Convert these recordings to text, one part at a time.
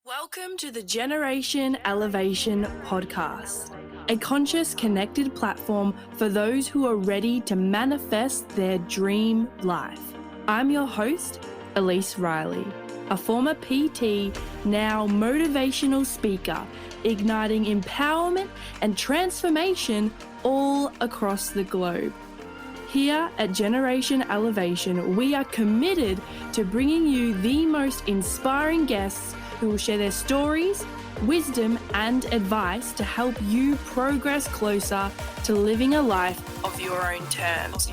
Welcome to the Generation Elevation podcast, a conscious, connected platform for those who are ready to manifest their dream life. I'm your host, Elise Riley, a former PT, now motivational speaker, igniting empowerment and transformation all across the globe. Here at Generation Elevation, we are committed to bringing you the most inspiring guests who will share their stories, wisdom, and advice to help you progress closer to living a life of your own terms.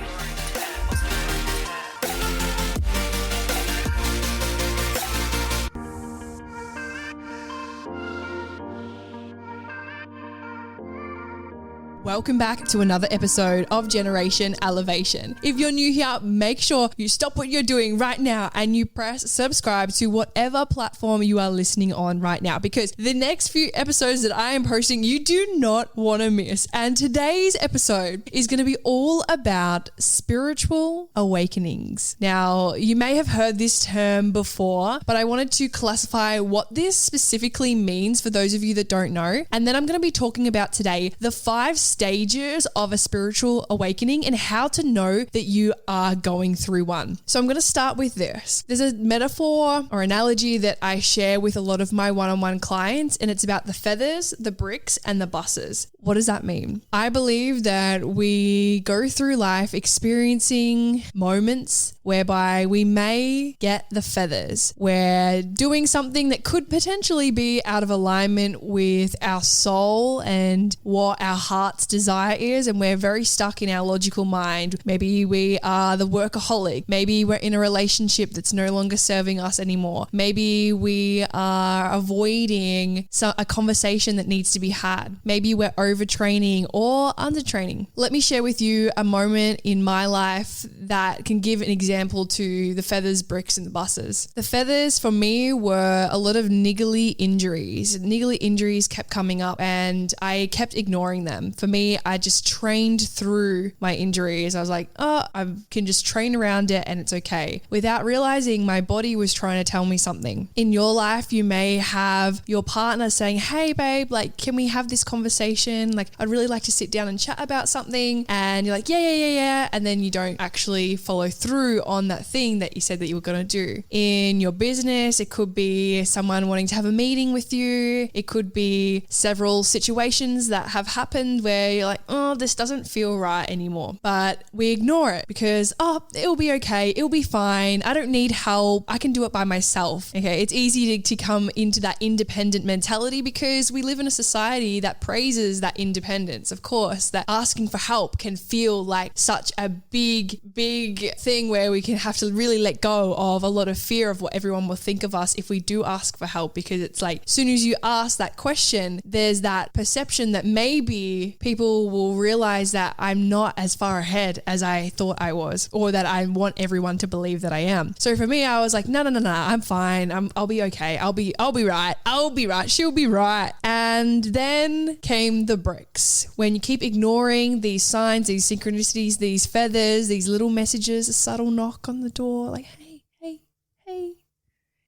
Welcome back to another episode of Generation Elevation. If you're new here, make sure you stop what you're doing right now and you press subscribe to whatever platform you are listening on right now, because the next few episodes that I am posting, you do not want to miss. And today's episode is going to be all about spiritual awakenings. Now, you may have heard this term before, but I wanted to classify what this specifically means for those of you that don't know. And then I'm going to be talking about today the 5 stages of a spiritual awakening and how to know that you are going through one. So I'm going to start with this. There's a metaphor or analogy that I share with a lot of my one-on-one clients, and it's about the feathers, the bricks, and the buses. What does that mean? I believe that we go through life experiencing moments whereby we may get the feathers. We're doing something that could potentially be out of alignment with our soul and what our heart's desire is, and we're very stuck in our logical mind. Maybe we are the workaholic. Maybe we're in a relationship that's no longer serving us anymore. Maybe we are avoiding a conversation that needs to be had. Maybe we're overtraining or undertraining. Let me share with you a moment in my life that can give an example to the feathers, bricks, and the buses. The feathers for me were a lot of niggly injuries. Niggly injuries kept coming up and I kept ignoring them. For me, I just trained through my injuries. I was like, oh, I can just train around it and it's okay, without realizing my body was trying to tell me something. In your life, you may have your partner saying, hey babe, like, can we have this conversation? Like, I'd really like to sit down and chat about something. And you're like, yeah. And then you don't actually follow through on that thing that you said that you were going to do. In your business, it could be someone wanting to have a meeting with you. It could be several situations that have happened where you're like, oh, this doesn't feel right anymore. But we ignore it because, oh, it'll be okay. It'll be fine. I don't need help. I can do it by myself. Okay. It's easy to come into that independent mentality because we live in a society that praises that independence. Of course, that asking for help can feel like such a big thing where we can have to really let go of a lot of fear of what everyone will think of us if we do ask for help, because it's like, as soon as you ask that question, there's that perception that maybe people will realize that I'm not as far ahead as I thought I was, or that I want everyone to believe that I am. So for me, I was like, no, I'm fine. I'll be okay. I'll be right. She'll be right. And then came the bricks. When you keep ignoring these signs, these synchronicities, these feathers, these little messages, a subtle knock on the door, like, hey,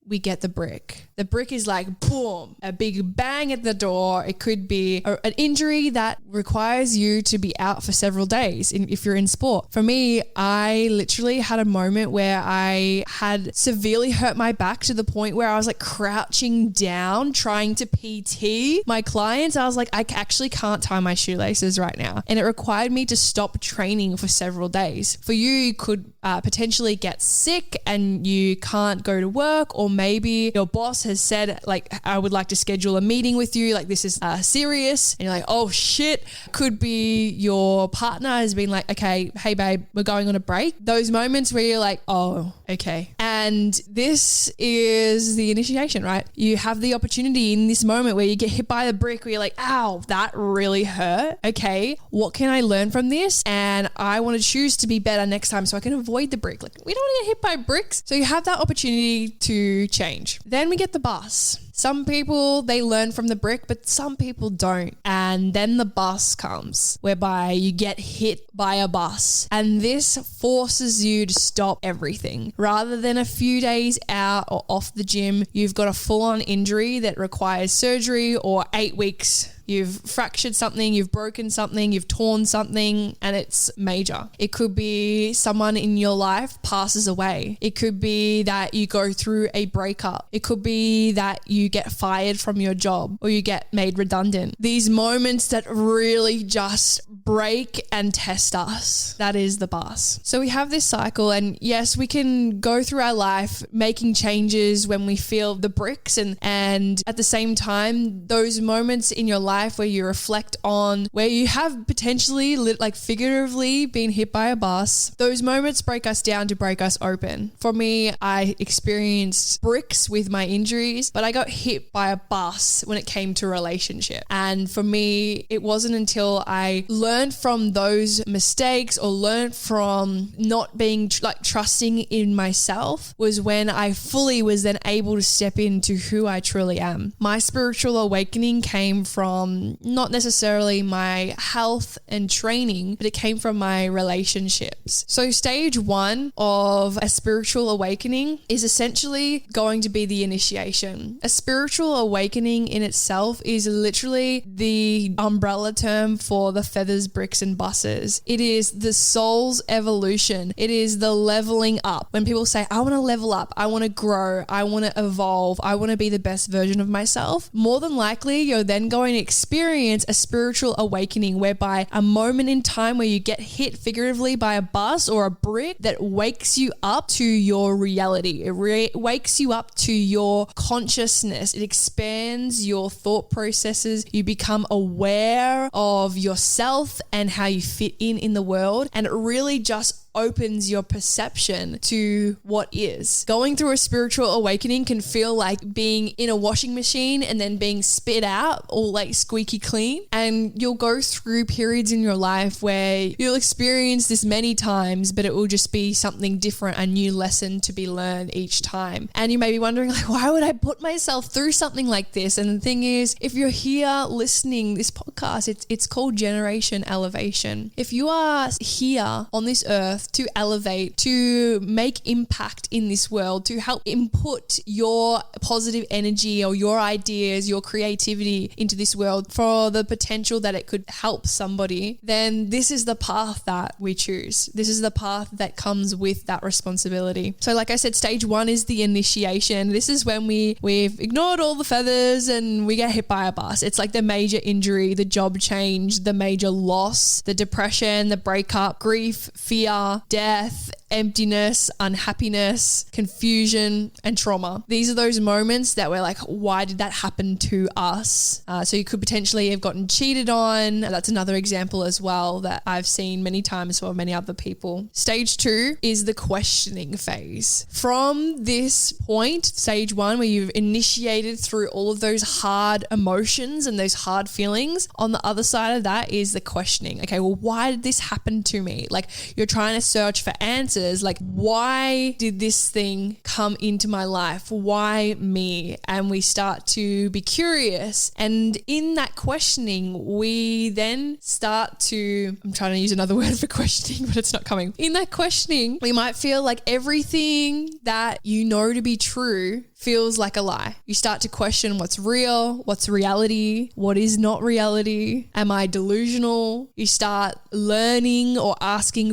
we get the brick. The brick is like, boom, a big bang at the door. It could be an injury that requires you to be out for several days if you're in sport. For me, I literally had a moment where I had severely hurt my back to the point where I was like crouching down trying to PT my clients. I was like, I actually can't tie my shoelaces right now. And it required me to stop training for several days. For you could potentially get sick and you can't go to work, or maybe your boss has said, like, I would like to schedule a meeting with you, like, this is serious, and you're like, oh shit. Could be your partner has been like, okay, hey babe, we're going on a break. Those moments where you're like, oh, okay. And this is the initiation, right? You have the opportunity in this moment where you get hit by the brick, where you're like, ow, that really hurt. Okay, what can I learn from this? And I want to choose to be better next time so I can avoid the brick. Like, we don't want to get hit by bricks. So you have that opportunity to change. Then we get the bus. Some people, they learn from the brick, but some people don't. And then the bus comes, whereby you get hit by a bus. And this forces you to stop everything. Rather than a few days out or off the gym, you've got a full-on injury that requires surgery or 8 weeks. You've fractured something, you've broken something, you've torn something, and it's major. It could be someone in your life passes away. It could be that you go through a breakup. It could be that you get fired from your job or you get made redundant. These moments that really just break and test us, that is the bus. So we have this cycle, and yes, we can go through our life making changes when we feel the bricks, and at the same time, those moments in your life where you reflect on where you have potentially like figuratively been hit by a bus, those moments break us down to break us open. For me, I experienced bricks with my injuries, but I got hit by a bus when it came to relationship. And for me, it wasn't until I learned from those mistakes or learned from not being like trusting in myself was when I fully was then able to step into who I truly am. My spiritual awakening came from not necessarily my health and training, but it came from my relationships. So stage 1 of a spiritual awakening is essentially going to be the initiation. A spiritual awakening in itself is literally the umbrella term for the feathers, bricks, and buses. It is the soul's evolution. It is the leveling up. When people say, I want to level up, I want to grow, I want to evolve, I want to be the best version of myself, more than likely you're then going to experience a spiritual awakening, whereby a moment in time where you get hit figuratively by a bus or a brick that wakes you up to your reality. It wakes you up to your consciousness. It expands your thought processes. You become aware of yourself and how you fit in the world. And it really just opens your perception to what is. Going through a spiritual awakening can feel like being in a washing machine and then being spit out all like squeaky clean. And you'll go through periods in your life where you'll experience this many times, but it will just be something different, a new lesson to be learned each time. And you may be wondering, like, why would I put myself through something like this? And the thing is, if you're here listening this podcast, it's called Generation Elevation. If you are here on this earth to elevate, to make impact in this world, to help input your positive energy or your ideas, your creativity into this world for the potential that it could help somebody, then this is the path that we choose. This is the path that comes with that responsibility. So like I said, stage 1 is the initiation. This is when we've ignored all the feathers and we get hit by a bus. It's like the major injury, the job change, the major loss, the depression, the breakup, grief, fear, death, emptiness, unhappiness, confusion, and trauma. These are those moments that we're like, why did that happen to us? So you could potentially have gotten cheated on. That's another example as well that I've seen many times for many other people. Stage 2 is the questioning phase. From this point, stage 1, where you've initiated through all of those hard emotions and those hard feelings, on the other side of that is the questioning. Okay, well, why did this happen to me? Like, you're trying to search for answers. Like, why did this thing come into my life? Why me? And we start to be curious. And in that questioning, we then start to, I'm trying to use another word for questioning, but it's not coming. In that questioning, we might feel like everything that you know to be true feels like a lie. You start to question what's real, what's reality, what is not reality. Am I delusional? You start learning or asking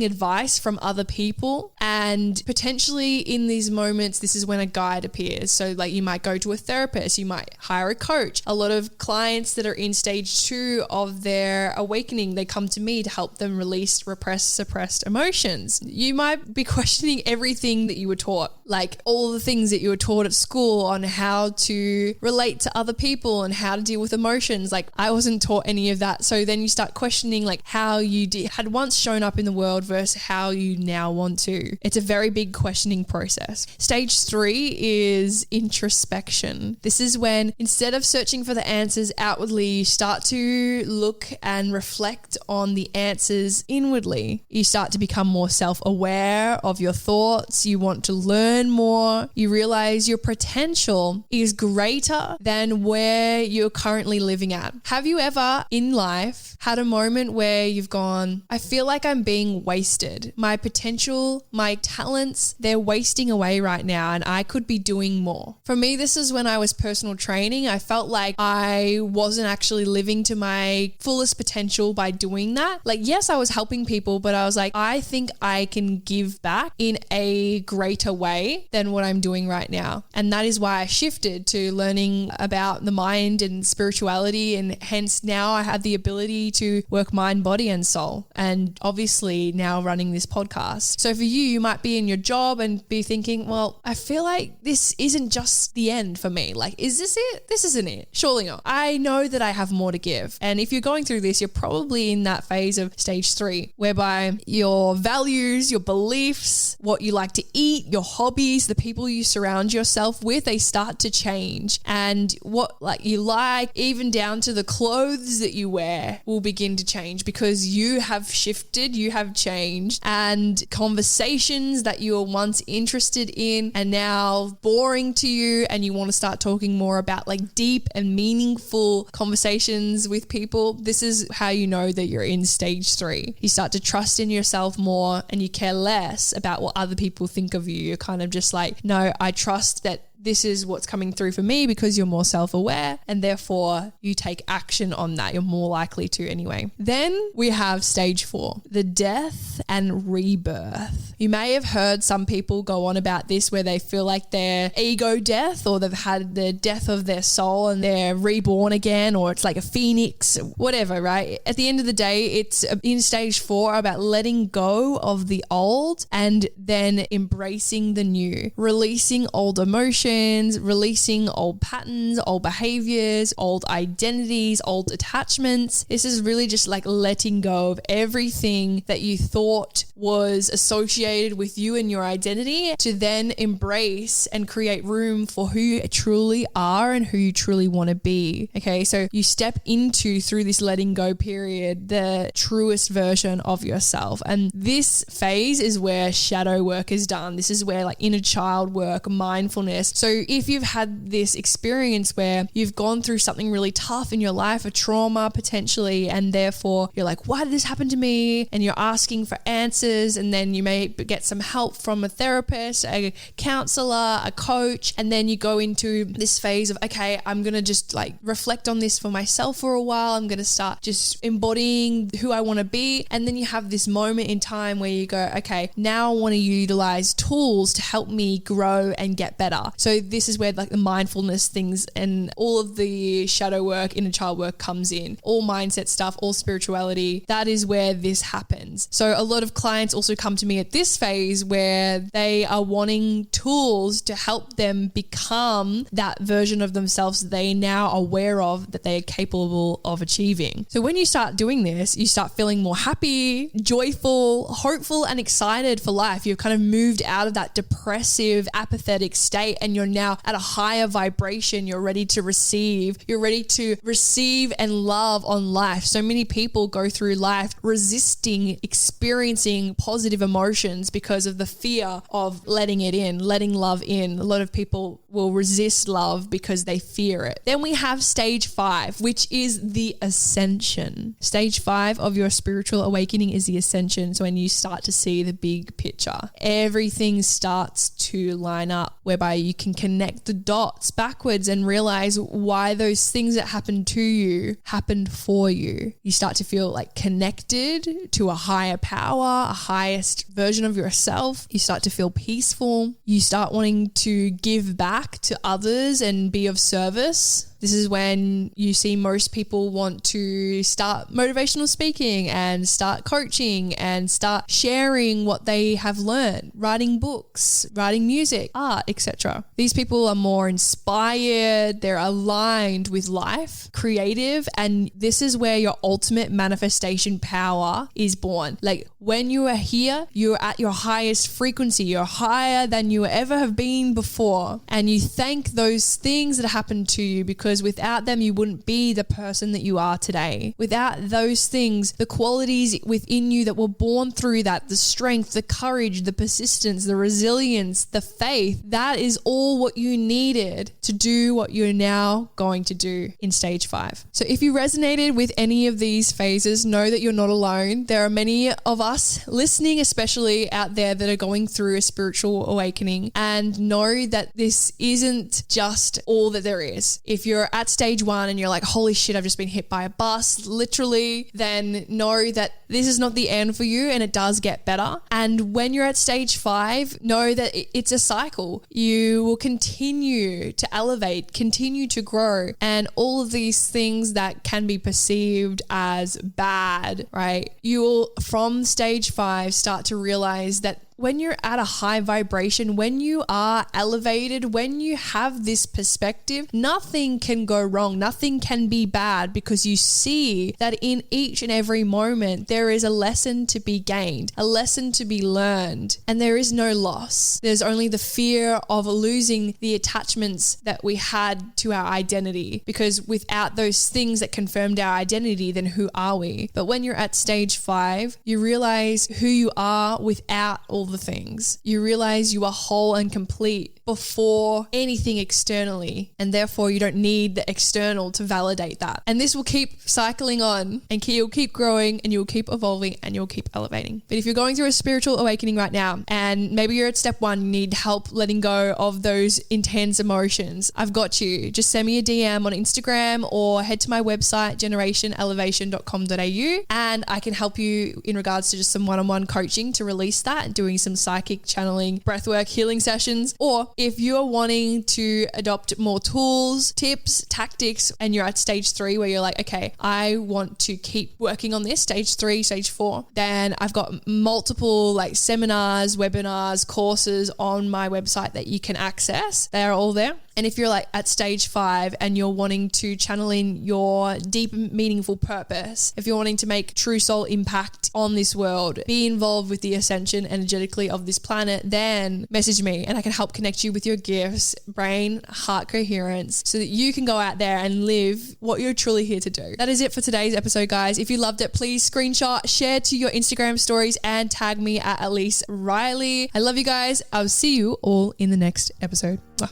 advice from other people. And potentially in these moments, this is when a guide appears. So like you might go to a therapist, you might hire a coach. A lot of clients that are in stage 2 of their awakening, they come to me to help them release repressed, suppressed emotions. You might be questioning everything that you were taught, like all the things that you were taught at school on how to relate to other people and how to deal with emotions. Like, I wasn't taught any of that. So then you start questioning like how you had once shown up in the world versus how you now want to. It's a very big questioning process. Stage 3 is introspection. This is when, instead of searching for the answers outwardly, you start to look and reflect on the answers inwardly. You start to become more self-aware of your thoughts. You want to learn more more, you realize your potential is greater than where you're currently living at. Have you ever in life had a moment where you've gone, I feel like I'm being wasted. My potential, my talents, they're wasting away right now and I could be doing more. For me, this is when I was personal training. I felt like I wasn't actually living to my fullest potential by doing that. Like, yes, I was helping people, but I was like, I think I can give back in a greater way than what I'm doing right now. And that is why I shifted to learning about the mind and spirituality. And hence now I have the ability to work mind, body, and soul. And obviously now running this podcast. So for you might be in your job and be thinking, well, I feel like this isn't just the end for me. Like, is this it? This isn't it. Surely not. I know that I have more to give. And if you're going through this, you're probably in that phase of stage 3, whereby your values, your beliefs, what you like to eat, your hobbies, the people you surround yourself with, they start to change. And what like you like, even down to the clothes that you wear, will begin to change because you have shifted, you have changed, and conversations that you were once interested in are now boring to you, and you want to start talking more about like deep and meaningful conversations with people. This is how you know that you're in stage 3. You start to trust in yourself more and you care less about what other people think of you. You're kind of just like, no, I trust that this is what's coming through for me, because you're more self-aware and therefore you take action on that. You're more likely to anyway. Then we have stage 4, the death and rebirth. You may have heard some people go on about this where they feel like their ego death, or they've had the death of their soul and they're reborn again, or it's like a phoenix, whatever, right? At the end of the day, it's in stage 4 about letting go of the old and then embracing the new, releasing old emotions, releasing old patterns, old behaviors, old identities, old attachments. This is really just like letting go of everything that you thought was associated with you and your identity, to then embrace and create room for who you truly are and who you truly want to be. Okay, so you step into, through this letting go period, the truest version of yourself. And this phase is where shadow work is done. This is where like inner child work, mindfulness. So if you've had this experience where you've gone through something really tough in your life, a trauma potentially, and therefore you're like, why did this happen to me? And you're asking for answers, and then you may get some help from a therapist, a counselor, a coach, and then you go into this phase of, okay, I'm going to just like reflect on this for myself for a while. I'm going to start just embodying who I want to be. And then you have this moment in time where you go, okay, now I want to utilize tools to help me grow and get better. So this is where like the mindfulness things and all of the shadow work, inner child work comes in, all mindset stuff, all spirituality. That is where this happens. So a lot of clients also come to me at this phase where they are wanting tools to help them become that version of themselves that they now are aware of, that they are capable of achieving. So when you start doing this, you start feeling more happy, joyful, hopeful, and excited for life. You've kind of moved out of that depressive, apathetic state, and you're now at a higher vibration. You're ready to receive. You're ready to receive and love on life. So many people go through life resisting experiencing positive emotions because of the fear of letting it in, letting love in. A lot of people will resist love because they fear it. Then we have stage 5, which is the ascension. Stage 5 of your spiritual awakening is the ascension. So when you start to see the big picture, everything starts to line up, whereby you can connect the dots backwards and realize why those things that happened to you happened for you. You start to feel like connected to a higher power, a highest version of yourself. You start to feel peaceful. You start wanting to give back to others and be of service. This is when you see most people want to start motivational speaking and start coaching and start sharing what they have learned, writing books, writing music, art, etc. These people are more inspired, they're aligned with life, creative, and this is where your ultimate manifestation power is born. Like when you are here, you're at your highest frequency, you're higher than you ever have been before, and you thank those things that happened to you because because without them, you wouldn't be the person that you are today. Without those things, the qualities within you that were born through that, the strength, the courage, the persistence, the resilience, the faith, that is all what you needed to do what you're now going to do in stage 5. So if you resonated with any of these phases, know that you're not alone. There are many of us listening, especially out there, that are going through a spiritual awakening, and know that this isn't just all that there is. If you're at stage 1 and you're like, holy shit, I've just been hit by a bus, literally, then know that this is not the end for you and it does get better. And when you're at stage 5, know that it's a cycle. You will continue to elevate, continue to grow, and all of these things that can be perceived as bad, right? You will, from stage 5, start to realize that when you're at a high vibration, when you are elevated, when you have this perspective, nothing can go wrong. Nothing can be bad, because you see that in each and every moment, there is a lesson to be gained, a lesson to be learned, and there is no loss. There's only the fear of losing the attachments that we had to our identity, because without those things that confirmed our identity, then who are we? But when you're at stage 5, you realize who you are without all the things. You realize you are whole and complete before anything externally, and therefore you don't need the external to validate that. And this will keep cycling on, and you'll keep growing, and you'll keep evolving, and you'll keep elevating. But if you're going through a spiritual awakening right now, and maybe you're at step 1, you need help letting go of those intense emotions, I've got you. Just send me a DM on Instagram or head to my website, generationelevation.com.au, and I can help you in regards to just some one-on-one coaching to release that, doing some psychic channeling, breathwork, healing sessions. Or if you're wanting to adopt more tools, tips, tactics, and you're at stage 3 where you're like, okay, I want to keep working on this, stage 3, stage 4, then I've got multiple like seminars, webinars, courses on my website that you can access. They're all there. And if you're like at stage 5 and you're wanting to channel in your deep, meaningful purpose, if you're wanting to make true soul impact on this world, be involved with the ascension energetically of this planet, then message me and I can help connect you with your gifts, brain, heart coherence, so that you can go out there and live what you're truly here to do. That is it for today's episode, guys. If you loved it, please screenshot, share to your Instagram stories, and tag me at Elise Riley. I love you guys. I'll see you all in the next episode. Mwah.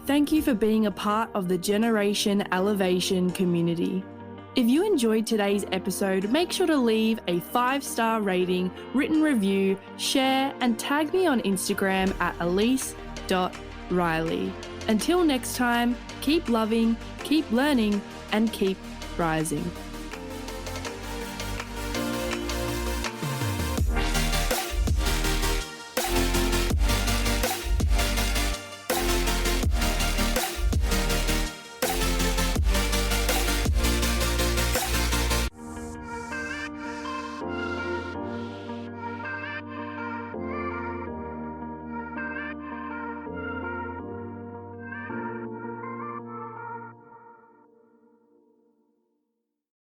Thank you for being a part of the Generation Elevation community. If you enjoyed today's episode, make sure to leave a 5-star rating, written review, share, and tag me on Instagram at elise.riley. Until next time, keep loving, keep learning, and keep rising.